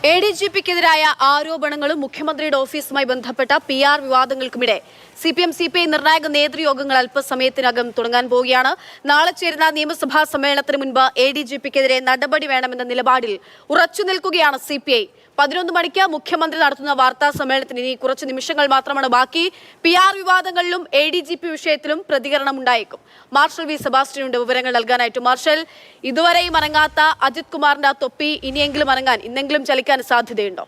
ADGPക്കെതിരായ ആരോപണങ്ങളും മുഖ്യമന്ത്രിയുടെ ഓഫീസുമായി ബന്ധപ്പെട്ട PR വിവാദങ്ങൾക്കുമിടെ CPM-CPI നിർണായക നേതൃയോഗങ്ങൾ അല്പസമയത്തിനകം തുടങ്ങാൻ പോവുകയാണ്. നാളെ ചേരുന്ന നിയമസഭാ സമ്മേളനത്തിന് മുൻപ് ADGPക്കെതിരെ നടപടി വേണമെന്ന നിലപാടിൽ ഉറച്ചു നിൽക്കുകയാണ് CPI. 11 മണിക്ക് മുഖ്യമന്ത്രി നടത്തുന്ന വാർത്താ സമ്മേളനത്തിന് ഇനി കുറച്ച് നിമിഷങ്ങൾ മാത്രമാണ് ബാക്കി. PR വിവാദങ്ങളിലും ADGP വിഷയത്തിലും പ്രതികരണം ഉണ്ടായേക്കും. മാർഷൽ വി സെബാസ്റ്റ്യനുണ്ട് വിവരങ്ങൾ നൽകാനായിട്ട്. മാർഷൽ, ഇതുവരെയും അനങ്ങാത്ത അജിത് കുമാറിന്റെ ആ തൊപ്പി ഇനിയെങ്കിലും അനങ്ങാൻ, ഇന്നെങ്കിലും ചലിക്കാൻ സാധ്യതയുണ്ടോ?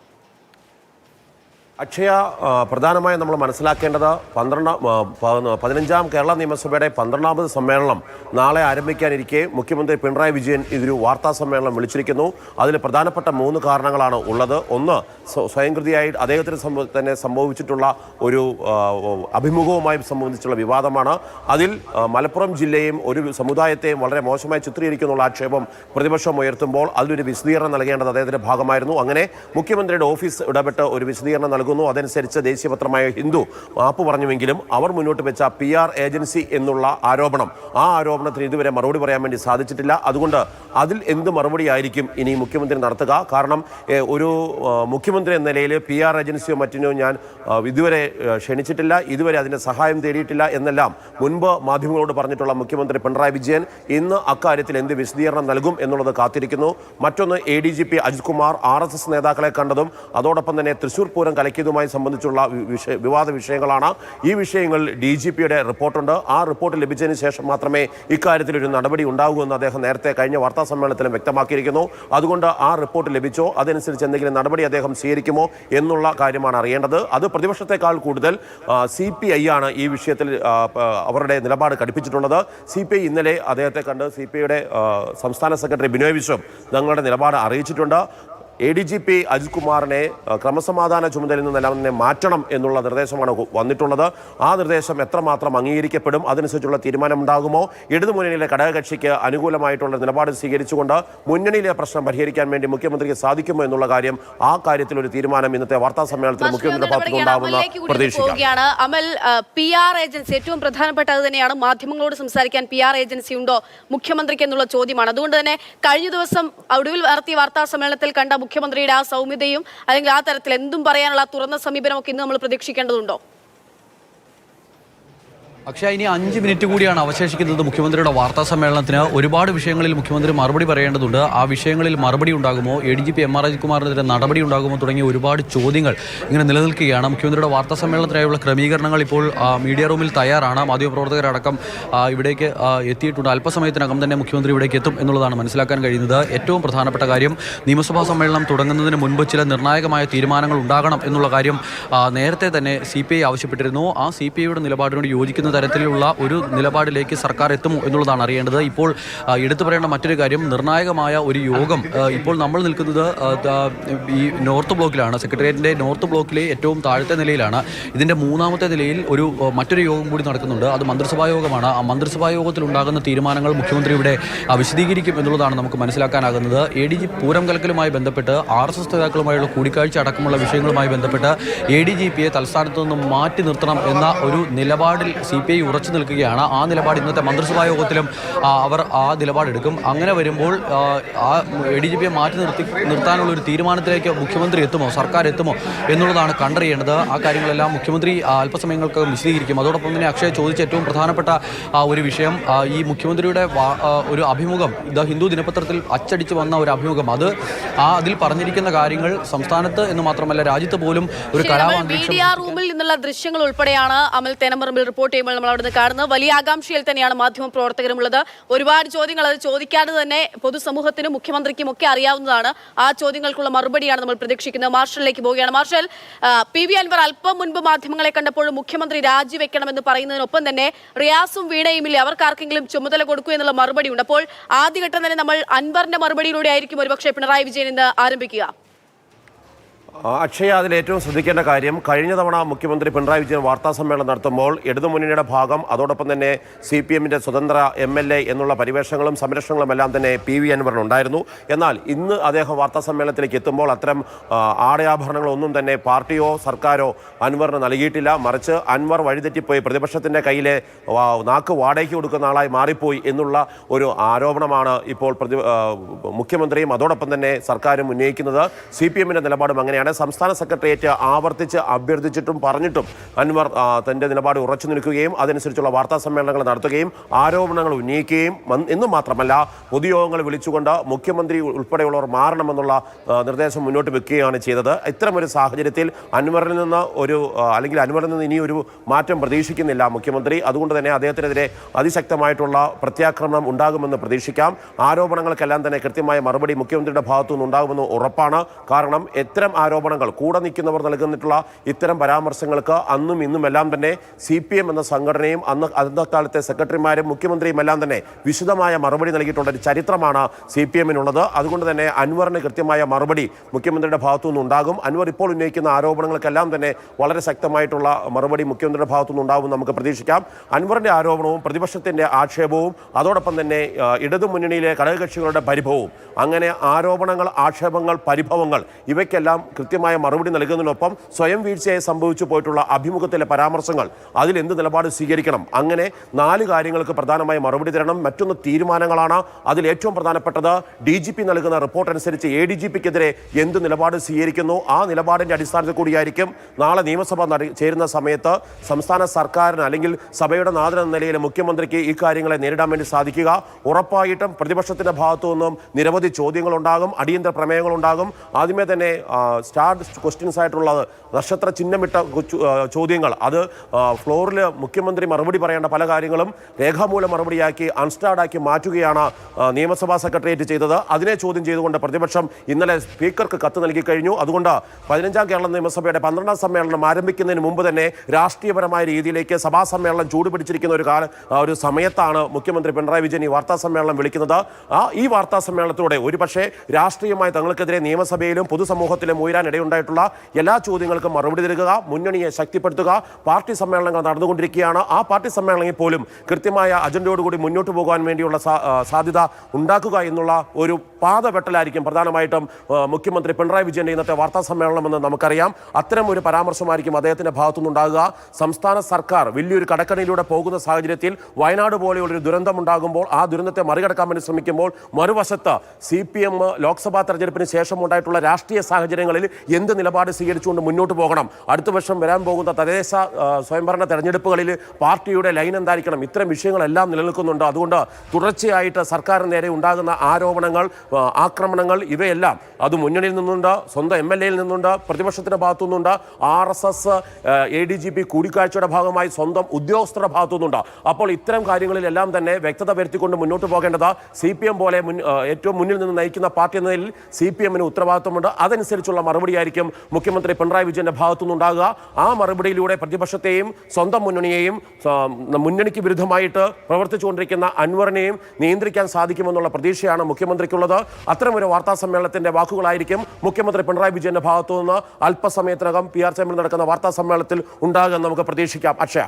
അക്ഷയ, പ്രധാനമായും നമ്മൾ മനസ്സിലാക്കേണ്ടത് 15ാം കേരള നിയമസഭയുടെ 12ാമത് സമ്മേളനം നാളെ ആരംഭിക്കാനിരിക്കെ മുഖ്യമന്ത്രി പിണറായി വിജയൻ ഇതൊരു വാർത്താ സമ്മേളനം വിളിച്ചിരിക്കുന്നു. അതിൽ പ്രധാനപ്പെട്ട 3 കാരണങ്ങളാണ് ഉള്ളത്. ഒന്ന്, സ്വയംകൃതിയായി അദ്ദേഹത്തിന് തന്നെ സംഭവിച്ചിട്ടുള്ള ഒരു അഭിമുഖവുമായി സംബന്ധിച്ചുള്ള വിവാദമാണ്. അതിൽ മലപ്പുറം ജില്ലയും ഒരു സമുദായത്തെയും വളരെ മോശമായി ചിത്രീകരിക്കുന്നുള്ള ആക്ഷേപം പ്രതിപക്ഷം ഉയർത്തുമ്പോൾ അതിലൊരു വിശദീകരണം നൽകേണ്ടത് അദ്ദേഹത്തിന്റെ ഭാഗമായിരുന്നു. അങ്ങനെ മുഖ്യമന്ത്രിയുടെ ഓഫീസ് ഇടപെട്ട് ഒരു വിശദീകരണം നൽകുന്നു. അതനുസരിച്ച് ദേശീയപത്രമായ ഹിന്ദു മാപ്പ് പറഞ്ഞുവെങ്കിലും അവർ മുന്നോട്ട് വെച്ച PR ഏജൻസി എന്നുള്ള ആരോപണം, ആ ആരോപണത്തിന് ഇതുവരെ മറുപടി പറയാൻ വേണ്ടി സാധിച്ചിട്ടില്ല. അതുകൊണ്ട് അതിൽ എന്ത് മറുപടി ആയിരിക്കും ഇനി മുഖ്യമന്ത്രി നടത്തുക? കാരണം ഒരു മുഖ്യമന്ത്രി എന്ന നിലയിൽ PR ഏജൻസിയോ മറ്റിനോ ഞാൻ ഇതുവരെ ക്ഷണിച്ചിട്ടില്ല, ഇതുവരെ അതിൻ്റെ സഹായം തേടിയിട്ടില്ല എന്നെല്ലാം മുൻപ് മാധ്യമങ്ങളോട് പറഞ്ഞിട്ടുള്ള മുഖ്യമന്ത്രി പിണറായി വിജയൻ ഇന്ന് അക്കാര്യത്തിൽ എന്ത് വിശദീകരണം നൽകും എന്നുള്ളത് കാത്തിരിക്കുന്നു. മറ്റൊന്ന്, ADGP അജിത് കുമാർ RSS നേതാക്കളെ കണ്ടതും അതോടൊപ്പം തന്നെ തൃശൂർ പൂരം കലക്കിയതുമായി സംബന്ധിച്ചുള്ള വിവാദ വിഷയങ്ങളാണ്. ഈ വിഷയങ്ങൾ DGPയുടെ റിപ്പോർട്ടുണ്ട്. ആ റിപ്പോർട്ട് ലഭിച്ചതിന് ശേഷം മാത്രമേ ഇക്കാര്യത്തിൽ ഒരു നടപടി ഉണ്ടാകൂ എന്ന് അദ്ദേഹം നേരത്തെ കഴിഞ്ഞ വാർത്താ സമ്മേളനത്തിലും വ്യക്തമാക്കിയിരിക്കുന്നു. അതുകൊണ്ട് ആ റിപ്പോർട്ട് ലഭിച്ചോ അതനുസരിച്ച് എന്തെങ്കിലും നടപടി അദ്ദേഹം സ്വീകരിക്കുമോ എന്നുള്ള കാര്യമാണ് അറിയേണ്ടത്. അത് പ്രതിപക്ഷത്തെക്കാൾ കൂടുതൽ CPI ആണ് ഈ വിഷയത്തിൽ അവരുടെ നിലപാട് കടുപ്പിച്ചിട്ടുള്ളത്. CPI ഇന്നലെ അദ്ദേഹത്തെ കണ്ട് CPIയുടെ സംസ്ഥാന സെക്രട്ടറി ബിനോയ് വിശ്വം തങ്ങളുടെ നിലപാട് അറിയിച്ചിട്ടുണ്ട്. ADGP അജിത് കുമാറിനെ ക്രമസമാധാന ചുമതലയിൽ നിന്നെല്ലാം തന്നെ മാറ്റണം എന്നുള്ള നിർദ്ദേശമാണ് വന്നിട്ടുള്ളത്. ആ നിർദ്ദേശം എത്രമാത്രം അംഗീകരിക്കപ്പെടും, അതനുസരിച്ചുള്ള തീരുമാനമുണ്ടാകുമോ? ഇടതുമുന്നണിയിലെ ഘടകകക്ഷിക്ക് അനുകൂലമായിട്ടുള്ള നിലപാട് സ്വീകരിച്ചുകൊണ്ട് മുന്നണിയിലെ പ്രശ്നം പരിഹരിക്കാൻ വേണ്ടി മുഖ്യമന്ത്രിക്ക് സാധിക്കുമോ എന്നുള്ള കാര്യം, ആ കാര്യത്തിൽ ഒരു തീരുമാനം ഇന്നത്തെ വാർത്താ സമ്മേളനത്തിൽ മുഖ്യമന്ത്രിയുടെ ഭാഗത്തുനിന്നുണ്ടാകുമെന്ന് പ്രതീക്ഷിക്കാം. അമൽ, PR ഏജൻസി ഏറ്റവും പ്രധാനപ്പെട്ടത് തന്നെയാണ്. മാധ്യമങ്ങളോട് സംസാരിക്കാൻ PR ഏജൻസി ഉണ്ടോ മുഖ്യമന്ത്രിക്ക് എന്നുള്ള ചോദ്യമാണ്. അതുകൊണ്ട് തന്നെ കഴിഞ്ഞ ദിവസം ഒടുവിൽ നടത്തിയ വാർത്താ സമ്മേളനത്തിൽ കണ്ട മുഖ്യമന്ത്രിയുടെ ആ സൗമ്യതയും അല്ലെങ്കിൽ ആ തരത്തിൽ എന്തും പറയാനുള്ള തുറന്ന സമീപനമൊക്കെ ഇന്ന് നമ്മൾ പ്രതീക്ഷിക്കേണ്ടതുണ്ടോ? പക്ഷേ ഇനി 5 മിനിറ്റ് കൂടിയാണ് അവശേഷിക്കുന്നത് മുഖ്യമന്ത്രിയുടെ വാർത്താ സമ്മേളനത്തിന്. ഒരുപാട് വിഷയങ്ങളിൽ മുഖ്യമന്ത്രി മറുപടി പറയേണ്ടതുണ്ട്. ആ വിഷയങ്ങളിൽ മറുപടി ഉണ്ടാകുമോ, ADGP MR അജിത് കുമാറിനെതിരെ നടപടി ഉണ്ടാകുമോ തുടങ്ങിയ ഒരുപാട് ചോദ്യങ്ങൾ ഇങ്ങനെ നിലനിൽക്കുകയാണ്. മുഖ്യമന്ത്രിയുടെ വാർത്താ സമ്മേളനത്തിനായുള്ള ക്രമീകരണങ്ങൾ ഇപ്പോൾ മീഡിയ റൂമിൽ തയ്യാറാണ്. മാധ്യമപ്രവർത്തകരടക്കം ഇവിടേക്ക് എത്തിയിട്ടുണ്ട്. അല്പസമയത്തിനകം തന്നെ മുഖ്യമന്ത്രി ഇവിടേക്ക് എത്തും എന്നുള്ളതാണ് മനസ്സിലാക്കാൻ കഴിയുന്നത്. ഏറ്റവും പ്രധാനപ്പെട്ട കാര്യം, നിയമസഭാ സമ്മേളനം തുടങ്ങുന്നതിന് മുൻപ് ചില നിർണായകമായ തീരുമാനങ്ങൾ ഉണ്ടാകണം എന്നുള്ള കാര്യം നേരത്തെ തന്നെ CPI ആവശ്യപ്പെട്ടിരുന്നു. ആ CPIയുടെ നിലപാടിനോട് യോജിക്കുന്ന തരത്തിലുള്ള ഒരു നിലപാടിലേക്ക് സർക്കാർ എത്തുമോ എന്നുള്ളതാണ് അറിയേണ്ടത്. ഇപ്പോൾ എടുത്തു പറയേണ്ട മറ്റൊരു കാര്യം, നിർണായകമായ ഒരു യോഗം, ഇപ്പോൾ നമ്മൾ നിൽക്കുന്നത് ഈ നോർത്ത് ബ്ലോക്കിലാണ്, സെക്രട്ടേറിയറ്റിൻ്റെ നോർത്ത് ബ്ലോക്കിലെ ഏറ്റവും താഴത്തെ നിലയിലാണ്. ഇതിൻ്റെ 3ാമത്തെ നിലയിൽ മറ്റൊരു യോഗം കൂടി നടക്കുന്നുണ്ട്. അത് മന്ത്രിസഭാ യോഗമാണ്. ആ മന്ത്രിസഭാ യോഗത്തിൽ ഉണ്ടാകുന്ന തീരുമാനങ്ങൾ മുഖ്യമന്ത്രി ഇവിടെ വിശദീകരിക്കും എന്നുള്ളതാണ് നമുക്ക് മനസ്സിലാക്കാനാകുന്നത്. ADGP പൂരം കലക്കലുമായി ബന്ധപ്പെട്ട് RSS നേതാക്കളുമായുള്ള കൂടിക്കാഴ്ച അടക്കമുള്ള വിഷയങ്ങളുമായി ബന്ധപ്പെട്ട് ADGPയെ തലസ്ഥാനത്ത് നിന്നും മാറ്റി നിർത്തണം എന്ന ഒരു നിലപാടിൽ CPI ഉറച്ചു നിൽക്കുകയാണ്. ആ നിലപാട് ഇന്നത്തെ മന്ത്രിസഭാ യോഗത്തിലും അവർ ആ നിലപാടെടുക്കും. അങ്ങനെ വരുമ്പോൾ ആ ADGPയെ മാറ്റി നിർത്താനുള്ള ഒരു തീരുമാനത്തിലേക്ക് മുഖ്യമന്ത്രി എത്തുമോ, സർക്കാർ എത്തുമോ എന്നുള്ളതാണ് കണ്ടറിയേണ്ടത്. ആ കാര്യങ്ങളെല്ലാം മുഖ്യമന്ത്രി അല്പസമയങ്ങൾക്ക് വിശദീകരിക്കും. അതോടൊപ്പം തന്നെ അക്ഷയ് ചോദിച്ച ഏറ്റവും പ്രധാനപ്പെട്ട ഒരു വിഷയം, ഈ മുഖ്യമന്ത്രിയുടെ ഒരു അഭിമുഖം, ഹിന്ദു ദിനപത്രത്തിൽ അച്ചടിച്ച് വന്ന ഒരു അഭിമുഖം, അതിൽ പറഞ്ഞിരിക്കുന്ന കാര്യങ്ങൾ സംസ്ഥാനത്ത് എന്ന് മാത്രമല്ല രാജ്യത്ത് പോലും ഒരു കലാപന്തരീക്ഷം. മീഡിയ റൂമിൽ നിന്നുള്ള ദൃശ്യങ്ങൾ ഉൾപ്പെടെയാണ് അമൽ തേനമറമ്പിൽ റിപ്പോർട്ട് ചെയ്യുമ്പോൾ നമ്മൾ അവിടുന്ന് കാണുന്നത്. വലിയ ആകാംക്ഷയിൽ തന്നെയാണ് മാധ്യമ പ്രവർത്തകരുമുള്ളത്. ഒരുപാട് ചോദ്യങ്ങൾ അത് ചോദിക്കാതെ തന്നെ പൊതുസമൂഹത്തിനും മുഖ്യമന്ത്രിക്കും ഒക്കെ അറിയാവുന്നതാണ്. ആ ചോദ്യങ്ങൾക്കുള്ള മറുപടിയാണ് നമ്മൾ പ്രതീക്ഷിക്കുന്നത്. മാർഷലിലേക്ക് പോവുകയാണ്. മാർഷൽ, PV അൻവർ അല്പം മുൻപ് മാധ്യമങ്ങളെ കണ്ടപ്പോൾ മുഖ്യമന്ത്രി രാജിവെക്കണമെന്ന് പറയുന്നതിനൊപ്പം തന്നെ റിയാസും വീണയുമില്ലേ, അവർക്കാർക്കെങ്കിലും ചുമതല കൊടുക്കൂ എന്നുള്ള മറുപടി ഉണ്ട്. അപ്പോൾ ആദ്യഘട്ടം തന്നെ നമ്മൾ അൻവറിന്റെ മറുപടിയിലൂടെ ആയിരിക്കും ഒരുപക്ഷെ പിണറായി വിജയൻ ഇന്ന് ആരംഭിക്കുക. അക്ഷയ, അതിൽ ഏറ്റവും ശ്രദ്ധിക്കേണ്ട കാര്യം കഴിഞ്ഞ തവണ മുഖ്യമന്ത്രി പിണറായി വിജയൻ വാർത്താ സമ്മേളനം നടത്തുമ്പോൾ ഇടതുമുന്നണിയുടെ ഭാഗം അതോടൊപ്പം തന്നെ CPM-ന്റെ സ്വതന്ത്ര MLA എന്നുള്ള പരിവേഷങ്ങളും സംരക്ഷണങ്ങളും എല്ലാം തന്നെ PV അൻവറിനുണ്ടായിരുന്നു. എന്നാൽ ഇന്ന് അദ്ദേഹം വാർത്താ സമ്മേളനത്തിലേക്ക് എത്തുമ്പോൾ അത്തരം ആടയാഭരണങ്ങളൊന്നും തന്നെ പാർട്ടിയോ സർക്കാരോ അൻവറിന് നൽകിയിട്ടില്ല. മറിച്ച് അൻവർ വഴിതെറ്റിപ്പോയി പ്രതിപക്ഷത്തിൻ്റെ കയ്യിലെ നാക്ക് വാടകയ്ക്ക് കൊടുക്കുന്ന ആളായി മാറിപ്പോയി എന്നുള്ള ഒരു ആരോപണമാണ് ഇപ്പോൾ മുഖ്യമന്ത്രിയും അതോടൊപ്പം തന്നെ സർക്കാരും ഉന്നയിക്കുന്നത്. CPM-ന്റെ നിലപാടും അങ്ങനെയാണ്. സംസ്ഥാന സെക്രട്ടേറിയറ്റ് ആവർത്തിച്ച് അഭ്യർത്ഥിച്ചിട്ടും പറഞ്ഞിട്ടും അൻവർ തന്റെ നിലപാട് ഉറച്ചു നിൽക്കുകയും അതനുസരിച്ചുള്ള വാർത്താ സമ്മേളനങ്ങൾ നടത്തുകയും ആരോപണങ്ങൾ ഉന്നയിക്കുകയും എന്നും മാത്രമല്ല പൊതുയോഗങ്ങൾ വിളിച്ചുകൊണ്ട് മുഖ്യമന്ത്രി ഉൾപ്പെടെയുള്ളവർ മാറണമെന്നുള്ള നിർദ്ദേശം മുന്നോട്ട് വെക്കുകയാണ് ചെയ്തത്. ഇത്തരമൊരു സാഹചര്യത്തിൽ അൻവറിൽ നിന്ന് ഇനി ഒരു മാറ്റം പ്രതീക്ഷിക്കുന്നില്ല മുഖ്യമന്ത്രി. അതുകൊണ്ട് തന്നെ അദ്ദേഹത്തിനെതിരെ അതിശക്തമായിട്ടുള്ള പ്രത്യാക്രമണം ഉണ്ടാകുമെന്ന് പ്രതീക്ഷിക്കാം. ആരോപണങ്ങൾക്കെല്ലാം തന്നെ കൃത്യമായ മറുപടി മുഖ്യമന്ത്രിയുടെ ഭാഗത്തുനിന്ന് ഉണ്ടാകുമെന്ന് ഉറപ്പാണ്. കാരണം ഇത്തരം ആരോപണങ്ങൾ കൂടെ നിൽക്കുന്നവർ നൽകുന്നിട്ടുള്ള ഇത്തരം പരാമർശങ്ങൾക്ക് അന്നും ഇന്നും എല്ലാം തന്നെ CPM എന്ന സംഘടനയും അന്നക്കാലത്തെ സെക്രട്ടറിമാരും മുഖ്യമന്ത്രിയും എല്ലാം തന്നെ വിശദമായ മറുപടി നൽകിയിട്ടുള്ള ഒരു ചരിത്രമാണ് CPM-നുള്ളത്. അതുകൊണ്ട് തന്നെ അൻവറിന് കൃത്യമായ മറുപടി മുഖ്യമന്ത്രിയുടെ ഭാഗത്തുനിന്ന് ഉണ്ടാകും. അൻവർ ഇപ്പോൾ ഉന്നയിക്കുന്ന ആരോപണങ്ങൾക്കെല്ലാം തന്നെ വളരെ ശക്തമായിട്ടുള്ള മറുപടി മുഖ്യമന്ത്രിയുടെ ഭാഗത്തുനിന്ന് ഉണ്ടാകും നമുക്ക് പ്രതീക്ഷിക്കാം. അൻവറിന്റെ ആരോപണവും പ്രതിപക്ഷത്തിന്റെ ആക്ഷേപവും അതോടൊപ്പം തന്നെ ഇടതുമുന്നണിയിലെ ഘടകകക്ഷികളുടെ പരിഭവവും, അങ്ങനെ ആരോപണങ്ങൾ, ആക്ഷേപങ്ങൾ, പരിഭവങ്ങൾ ഇവയ്ക്കെല്ലാം കൃത്യമായ മറുപടി നൽകുന്നതിനൊപ്പം സ്വയം വീഴ്ചയെ സംഭവിച്ചു പോയിട്ടുള്ള അഭിമുഖത്തിലെ പരാമർശങ്ങൾ, അതിലെന്ത് നിലപാട് സ്വീകരിക്കണം, അങ്ങനെ 4 കാര്യങ്ങൾക്ക് പ്രധാനമായി മറുപടി തരണം. മറ്റൊന്ന് തീരുമാനങ്ങളാണ്. അതിൽ ഏറ്റവും പ്രധാനപ്പെട്ടത് DGP നൽകുന്ന റിപ്പോർട്ട് അനുസരിച്ച് ADGP-ക്കെതിരെ എന്ത് നിലപാട് സ്വീകരിക്കുന്നു, ആ നിലപാടിന്റെ അടിസ്ഥാനത്തിൽ കൂടിയായിരിക്കും നാളെ നിയമസഭ ചേരുന്ന സമയത്ത് സംസ്ഥാന സർക്കാരിന് അല്ലെങ്കിൽ സഭയുടെ നാഥൻ എന്ന നിലയിൽ മുഖ്യമന്ത്രിക്ക് ഈ കാര്യങ്ങളെ നേരിടാൻ വേണ്ടി സാധിക്കുക. ഉറപ്പായിട്ടും പ്രതിപക്ഷത്തിന്റെ ഭാഗത്തു നിന്നും നിരവധി ചോദ്യങ്ങളുണ്ടാകും, അടിയന്തര പ്രമേയങ്ങളുണ്ടാകും. ആദ്യമേ തന്നെ സ്റ്റാർ ക്വസ്റ്റ്യൻസ് ആയിട്ടുള്ളത് നക്ഷത്ര ചിഹ്നമിട്ട ചോദ്യങ്ങൾ, അത് ഫ്ലോറിൽ മുഖ്യമന്ത്രി മറുപടി പറയേണ്ട പല കാര്യങ്ങളും രേഖാമൂലം മറുപടിയാക്കി അൺസ്റ്റാർഡാക്കി മാറ്റുകയാണ് നിയമസഭാ സെക്രട്ടേറിയറ്റ് ചെയ്തത്. അതിനെ ചോദ്യം ചെയ്തുകൊണ്ട് പ്രതിപക്ഷം ഇന്നലെ സ്പീക്കർക്ക് കത്ത് നൽകി കഴിഞ്ഞു. അതുകൊണ്ട് 15ാം കേരള നിയമസഭയുടെ 12ാം സമ്മേളനം ആരംഭിക്കുന്നതിന് മുമ്പ് തന്നെ രാഷ്ട്രീയപരമായ രീതിയിലേക്ക് സഭാ സമ്മേളനം ചൂടുപിടിച്ചിരിക്കുന്ന ഒരു സമയത്താണ് മുഖ്യമന്ത്രി പിണറായി വിജയൻ ഈ വാർത്താ സമ്മേളനം വിളിക്കുന്നത്. ഈ വാർത്താ സമ്മേളനത്തിലൂടെ ഒരുപക്ഷെ രാഷ്ട്രീയമായി തങ്ങൾക്കെതിരെ നിയമസഭയിലും പൊതുസമൂഹത്തിലും ഉയരാനിടയുണ്ടായിട്ടുള്ള എല്ലാ ചോദ്യങ്ങൾക്കും മറുപടി നൽകുക, മുന്നണിയെ ശക്തിപ്പെടുത്തുക. പാർട്ടി സമ്മേളനങ്ങൾ നടന്നുകൊണ്ടിരിക്കുകയാണ്. ആ പാർട്ടി സമ്മേളനങ്ങളിൽ പോലും കൃത്യമായ അജണ്ടയോടുകൂടി മുന്നോട്ട് പോകാൻ വേണ്ടിയുള്ള സാധ്യത ഉണ്ടാക്കുക എന്നുള്ള ഒരു പാതവെട്ടലായിരിക്കും പ്രധാനമായിട്ടും മുഖ്യമന്ത്രി പിണറായി വിജയന്റെ ഇന്നത്തെ വാർത്താ സമ്മേളനമെന്ന് നമുക്കറിയാം. അത്തരം ഒരു പരാമർശമായിരിക്കും അദ്ദേഹത്തിന്റെ ഭാഗത്തുനിന്നുണ്ടാകുക. സംസ്ഥാന സർക്കാർ വലിയൊരു കടക്കണിയിലൂടെ പോകുന്ന സാഹചര്യത്തിൽ വയനാട് പോലെയുള്ളൊരു ദുരന്തം ഉണ്ടാകുമ്പോൾ ആ ദുരന്തത്തെ മറികടക്കാൻ വേണ്ടി ശ്രമിക്കുമ്പോൾ മറുവശത്ത് CPM ലോക്സഭാ തെരഞ്ഞെടുപ്പിന് ശേഷം ഉണ്ടായിട്ടുള്ള രാഷ്ട്രീയ സാഹചര്യങ്ങളിൽ എന്ത് നിലപാട് സ്വീകരിച്ചുകൊണ്ട് മുന്നോട്ട് പോകണം, അടുത്ത വർഷം വരാൻ പോകുന്ന തദ്ദേശ സ്വയംഭരണ തെരഞ്ഞെടുപ്പുകളിൽ പാർട്ടിയുടെ ലൈൻ എന്തായിരിക്കണം, ഇത്തരം വിഷയങ്ങളെല്ലാം നിലനിൽക്കുന്നുണ്ട്. അതുകൊണ്ട് തുടർച്ചയായിട്ട് സർക്കാരിന് നേരെ ഉണ്ടാകുന്ന ആരോപണങ്ങൾ, ആക്രമണങ്ങൾ ഇവയെല്ലാം അത് മുന്നണിയിൽ നിന്നുണ്ട്, സ്വന്തം MLA-യിൽ നിന്നുണ്ട്, പ്രതിപക്ഷത്തിന്റെ ഭാഗത്തുനിന്നുണ്ട്, RSS ADGP കൂടിക്കാഴ്ചയുടെ ഭാഗമായി സ്വന്തം ഉദ്യോഗസ്ഥരുടെ ഭാഗത്തുനിന്നുണ്ട്. അപ്പോൾ ഇത്തരം കാര്യങ്ങളിലെല്ലാം തന്നെ വ്യക്തത വരുത്തിക്കൊണ്ട് മുന്നോട്ട് പോകേണ്ടത് CPM പോലെ ഏറ്റവും മുന്നിൽ നിന്ന് നയിക്കുന്ന പാർട്ടി എന്നതിൽ CPM-ന് ഉത്തരവാദിത്വമുണ്ട്. അതനുസരിച്ചുള്ള മറുപടിയായിരിക്കും മുഖ്യമന്ത്രി പിണറായി വിജയന്റെ ഭാഗത്തുനിന്നുണ്ടാകുക. ആ മറുപടിയിലൂടെ പ്രതിപക്ഷത്തെയും സ്വന്തം മുന്നണിയെയും മുന്നണിക്ക് വിരുദ്ധമായിട്ട് പ്രവർത്തിച്ചുകൊണ്ടിരിക്കുന്ന അൻവറിനെയും നിയന്ത്രിക്കാൻ സാധിക്കുമെന്നുള്ള പ്രതീക്ഷയാണ് മുഖ്യമന്ത്രിക്കുള്ളത്. അത്തരമൊരു വാർത്താ സമ്മേളനത്തിന്റെ വാക്കുകളായിരിക്കും മുഖ്യമന്ത്രി പിണറായി വിജയന്റെ ഭാഗത്തുനിന്ന് അല്പസമയത്തിനകം PR ചേംബറിൽ നടക്കുന്ന വാർത്താ സമ്മേളനത്തിൽ ഉണ്ടാകുമെന്ന് നമുക്ക് പ്രതീക്ഷിക്കാം. അക്ഷയ,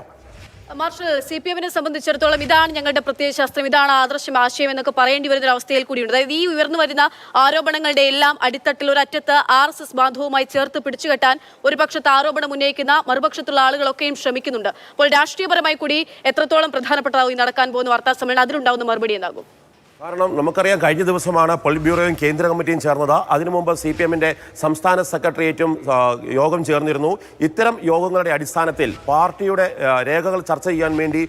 മാർഷൽ, CPM-നെ സംബന്ധിച്ചിടത്തോളം ഇതാണ് ഞങ്ങളുടെ പ്രത്യയശാസ്ത്രം, ഇതാണ് ആദർശം, ആശയം എന്നൊക്കെ പറയേണ്ടി വരുന്ന ഒരു അവസ്ഥയിൽ കൂടിയുണ്ട്. അതായത് ഈ ഉയർന്നു വരുന്ന ആരോപണങ്ങളുടെ എല്ലാം അടിത്തട്ടിൽ ഒരറ്റത്ത് RSS ബാന്ധവുമായി ചേർത്ത് പിടിച്ചുകെട്ടാൻ ഒരു പക്ഷത്ത് ആരോപണം ഉന്നയിക്കുന്ന മറുപക്ഷത്തുള്ള ആളുകളൊക്കെയും ശ്രമിക്കുന്നുണ്ട്. അപ്പോൾ രാഷ്ട്രീയപരമായി കൂടി എത്രത്തോളം പ്രധാനപ്പെട്ടതാവും നടക്കാൻ പോകുന്ന വാർത്താ സമ്മേളനം, അതിലുണ്ടാവുന്ന മറുപടി എന്താകും? കാരണം നമുക്കറിയാം, കഴിഞ്ഞ ദിവസമാണ് പൊളിറ്റ് ബ്യൂറോയും കേന്ദ്ര കമ്മിറ്റിയും ചേർന്നത്. അതിനു മുമ്പ് CPM-ന്റെ സംസ്ഥാന സെക്രട്ടേറിയറ്റും യോഗം ചേർന്നിരുന്നു. ഇത്തരം യോഗങ്ങളുടെ അടിസ്ഥാനത്തിൽ പാർട്ടിയുടെ രേഖകൾ ചർച്ച ചെയ്യാൻ വേണ്ടി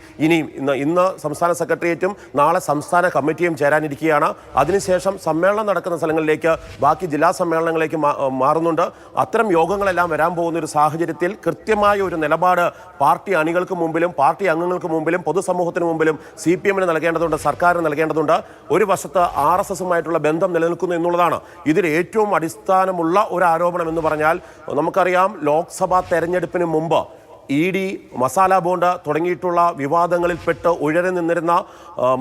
ഇന്ന് സംസ്ഥാന സെക്രട്ടേറിയറ്റും നാളെ സംസ്ഥാന കമ്മിറ്റിയും ചേരാനിരിക്കുകയാണ്. അതിനുശേഷം സമ്മേളനം നടക്കുന്ന സ്ഥലങ്ങളിലേക്ക്, ബാക്കി ജില്ലാ സമ്മേളനങ്ങളിലേക്ക് മാറുന്നുണ്ട്. അത്തരം യോഗങ്ങളെല്ലാം വരാൻ പോകുന്ന ഒരു സാഹചര്യത്തിൽ കൃത്യമായ ഒരു നിലപാട് പാർട്ടി അണികൾക്ക് മുമ്പിലും പാർട്ടി അംഗങ്ങൾക്ക് മുമ്പിലും പൊതുസമൂഹത്തിന് മുമ്പിലും CPM-ന് നൽകേണ്ടതുണ്ട്, സർക്കാരിന് നൽകേണ്ടതുണ്ട്. ഒരു വശത്ത് RSS-ഉമായിട്ടുള്ള ബന്ധം നിലനിൽക്കുന്നു എന്നുള്ളതാണ് ഇതിൽ ഏറ്റവും അടിസ്ഥാനമുള്ള ഒരു ആരോപണം എന്ന് പറഞ്ഞാൽ. നമുക്കറിയാം, ലോക്സഭാ തെരഞ്ഞെടുപ്പിന് മുമ്പ് ED, മസാല ബോണ്ട് തുടങ്ങിയിട്ടുള്ള വിവാദങ്ങളിൽപ്പെട്ട് ഉയർന്നു നിന്നിരുന്ന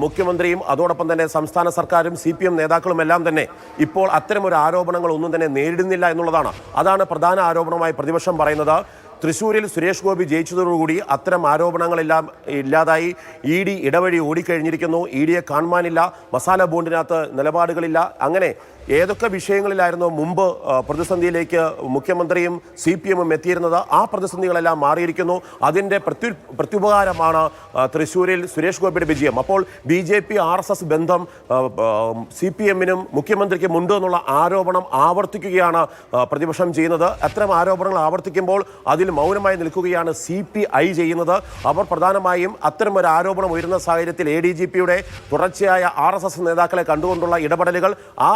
മുഖ്യമന്ത്രിയും അതോടൊപ്പം തന്നെ സംസ്ഥാന സർക്കാരും CPM നേതാക്കളും എല്ലാം തന്നെ ഇപ്പോൾ അത്തരമൊരു ആരോപണങ്ങൾ ഒന്നും തന്നെ നേരിടുന്നില്ല എന്നുള്ളതാണ്. അതാണ് പ്രധാന ആരോപണമായി പ്രതിപക്ഷം പറയുന്നത്. തൃശ്ശൂരിൽ സുരേഷ് ഗോപി ജയിച്ചതോടുകൂടി അത്തരം ആരോപണങ്ങളെല്ലാം ഇല്ലാതായി. ED ഇടവഴി ഓടിക്കഴിഞ്ഞിരിക്കുന്നു. EDയെ കാണുവാനില്ല. മസാല ബോണ്ടിനകത്ത് നിലപാടുകളില്ല. അങ്ങനെ ഏതൊക്കെ വിഷയങ്ങളിലായിരുന്നു മുമ്പ് പ്രതിസന്ധിയിലേക്ക് മുഖ്യമന്ത്രിയും CPM എത്തിയിരുന്നത്, ആ പ്രതിസന്ധികളെല്ലാം മാറിയിരിക്കുന്നു. അതിൻ്റെ പ്രത്യുപകാരമാണ് തൃശ്ശൂരിൽ സുരേഷ് ഗോപിയുടെ വിജയം. അപ്പോൾ BJP RSS ബന്ധം CPM-നും മുഖ്യമന്ത്രിക്കും ഉണ്ട് എന്നുള്ള ആരോപണം ആവർത്തിക്കുകയാണ് പ്രതിപക്ഷം ചെയ്യുന്നത്. അത്തരം ആരോപണങ്ങൾ ആവർത്തിക്കുമ്പോൾ അതിൽ മൗനമായി നിൽക്കുകയാണ് CPI ചെയ്യുന്നത്. അവർ പ്രധാനമായും അത്തരം ഒരു ആരോപണം ഉയരുന്ന സാഹചര്യത്തിൽ ADGP-യുടെ തുടർച്ചയായ RSS നേതാക്കളെ കണ്ടുകൊണ്ടുള്ള ഇടപെടലുകൾ, ആ